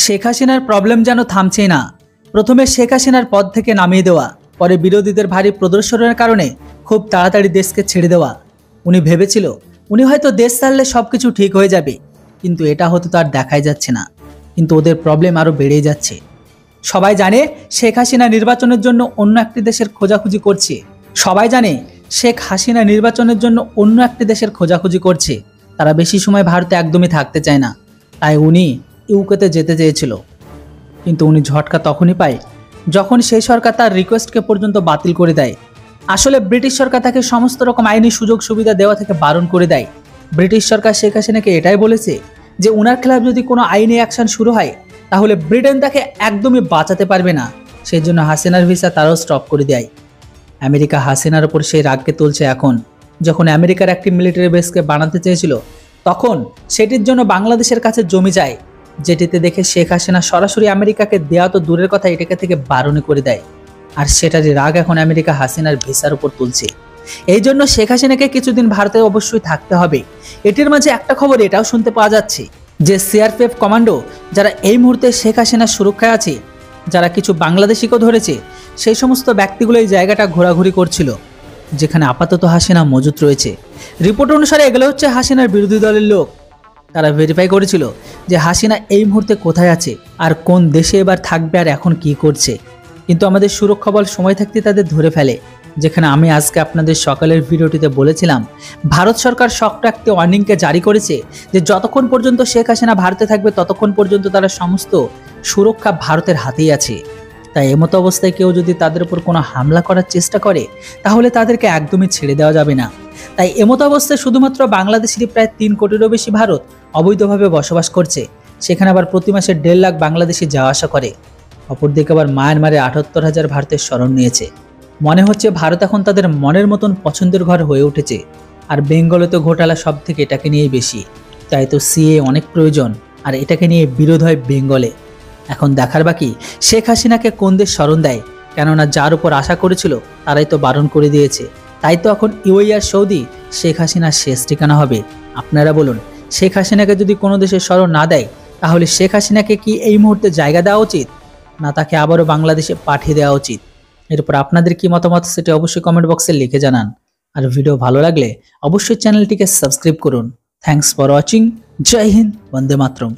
শেখ হাসিনার প্রবলেম যেন থামছেই না। প্রথমে শেখ হাসিনার পদ থেকে নামিয়ে দেওয়া, পরে বিরোধীদের ভারী প্রদর্শনের কারণে খুব তাড়াতাড়ি দেশকে ছেড়ে দেওয়া। উনি ভেবেছিল উনি হয়তো দেশ ছাড়লে সবকিছু ঠিক হয়ে যাবে, কিন্তু এটা হতে তো আর দেখাই যাচ্ছে না। কিন্তু ওদের প্রবলেম আরও বেড়েই যাচ্ছে। সবাই জানে শেখ হাসিনা নির্বাচনের জন্য অন্য একটি দেশের খোঁজাখুঁজি করছে। সবাই জানে শেখ হাসিনা নির্বাচনের জন্য অন্য একটি দেশের খোঁজাখুঁজি করছে। তারা বেশি সময় ভারতে একদমই থাকতে চায় না, তাই উনি ইউকেতে যেতে চেয়েছিল। কিন্তু উনি ঝটকা তখনই পায় যখন সেই সরকার তার রিকোয়েস্টকে পর্যন্ত বাতিল করে দেয়। আসলে ব্রিটিশ সরকার তাকে সমস্ত রকম আইনি সুযোগ সুবিধা দেওয়া থেকে বারণ করে দেয়। ব্রিটিশ সরকার শেখ হাসিনাকে এটাই বলেছে যে উনার খেলাফ যদি কোনো আইনি অ্যাকশন শুরু হয় তাহলে ব্রিটেন তাকে একদমই বাঁচাতে পারবে না। সেই জন্য হাসিনার ভিসা তারাও স্টপ করে দেয়। আমেরিকা হাসিনার ওপর সেই রাগকে তুলছে এখন। যখন আমেরিকার একটি মিলিটারি বেসকে বানাতে চেয়েছিল তখন সেটির জন্য বাংলাদেশের কাছে জমি যায়, যেটিতে দেখে শেখ হাসিনা সরাসরি আমেরিকাকে দেওয়া তো দূরের কথা এটাকে থেকে বারণ করে দেয়। আর সেটারই রাগ এখন আমেরিকা হাসিনার ভিসার উপর তুলছে। এই জন্য শেখ হাসিনাকে কিছুদিন ভারতে অবশ্যই থাকতে হবে। এটির মাঝে একটা খবর এটাও শুনতে পাওয়া যাচ্ছে যে সিআরপিএফ কমান্ডো যারা এই মুহূর্তে শেখ হাসিনার সুরক্ষায় আছে, যারা কিছু বাংলাদেশিকেও ধরেছে, সেই সমস্ত ব্যক্তিগুলো এই জায়গাটা ঘোরাঘুরি করছিল যেখানে আপাতত হাসিনা মজুত রয়েছে। রিপোর্ট অনুসারে এগুলো হচ্ছে হাসিনার বিরোধী দলের লোক। তারা ভেরিফাই করেছিল যে হাসিনা এই মুহূর্তে কোথায় আছে আর কোন দেশে এবার থাকবে আর এখন কি করছে। কিন্তু আমাদের সুরক্ষা বল সময় থাকতে তাদের ধরে ফেলে। যেখানে আমি আজকে আপনাদের সকালের ভিডিওটিতে বলেছিলাম ভারত সরকার শক্ত একটি ওয়ার্নিংকে জারি করেছে যে যতক্ষণ পর্যন্ত শেখ হাসিনা ভারতে থাকবে ততক্ষণ পর্যন্ত তারা সমস্ত সুরক্ষা ভারতের হাতেই আছে। তাই এমতো অবস্থায় কেউ যদি তাদের উপর কোনো হামলা করার চেষ্টা করে তাহলে তাদেরকে একদমই ছেড়ে দেওয়া যাবে না। তাই এমতো অবস্থায় শুধুমাত্র বাংলাদেশেরই প্রায় 3 কোটিরও বেশি ভারত অবৈধভাবে বসবাস করছে। সেখানে আবার প্রতি মাসে 1.5 লাখ বাংলাদেশি যাওয়া আসা করে। অপরদিকে আবার মায়ানমারে 78,000 ভারতের শরণ নিয়েছে। মনে হচ্ছে ভারত এখন তাদের মনের মতন পছন্দের ঘর হয়ে উঠেছে। আর বেঙ্গলে তো ঘোটালা সব থেকে এটাকে নিয়েই বেশি। তাই তো সিএ অনেক প্রয়োজন, আর এটাকে নিয়ে বিরোধ হয় বেঙ্গলে। এখন দেখার বাকি শেখ হাসিনাকে কোন দেশ শরণ দেয়, কেননা যার উপর আশা করেছিল তারাই তো বারণ করে দিয়েছে। তাই তো এখন ইউএই আর সৌদি শেখ হাসিনার শেষ ঠিকানা হবে। আপনারা বলুন, শেখ হাসিনাকে যদি কোনো দেশে শরণ না দেয় তাহলে শেখ হাসিনাকে কি এই মুহূর্তে জায়গা দেওয়া উচিত, না তাকে আবারও বাংলাদেশে পাঠিয়ে দেওয়া উচিত? এরপর আপনাদের কি মতামত সেটা অবশ্যই কমেন্ট বক্সে লিখে জানান। আর ভিডিও ভালো লাগলে অবশ্যই চ্যানেলটিকে সাবস্ক্রাইব করুন। Thanks for watching. জয় হিন্দ, বন্দে মাতরম।